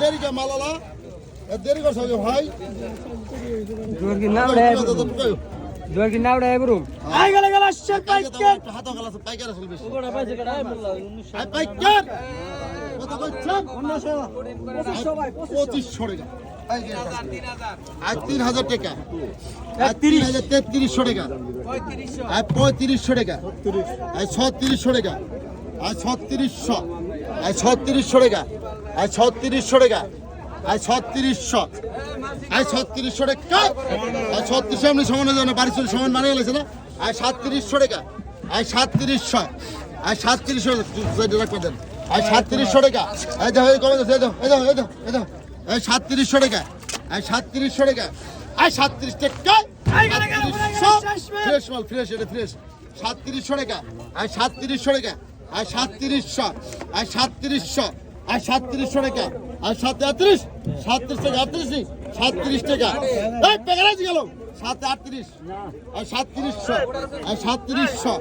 দেরি কে মালালা দেরি করছ ভাই দুয়ার কি নাম রে দুয়ার কি নাম রে ব্রো আই গেল গেল আচ্ছা পাইকার হাত গেল পাইকার আসল বেশি ওটা পাইছে কটা মোল্লা 1900 আই পাইকার কত কইছাম 2500 ভাই 2500 টাকা আই 3000 টাকা 3300 টাকা আই 3500 টাকা আই 3600 টাকা আই 3600 আই 3600 টাকা আই 3600 টাকা আই 3600 আই 3600 টাকা আই 3600 এমনি সমান হয়ে যাবে বাড়ি চলে সমান মানে গেছে না আই 3700 টাকা আই 3700 আই 3700 রাখবেন দেন আই 3700 টাকা এই দেখো এই কমে যাচ্ছে এই দেখো এই দেখো এই দেখো এই 3700 টাকা আই 3700 টাকা আই 37 টাকা ফ্রেশ মাল ফ্রেশ এটা ফ্রেশ 3700 টাকা আই 3700 টাকা আই 3700 আই 3700 আই 3700 টাকা আই 37 37 টাকা 37 টাকা এই পেগারাজ গেল 738 আই 3700 আই 3700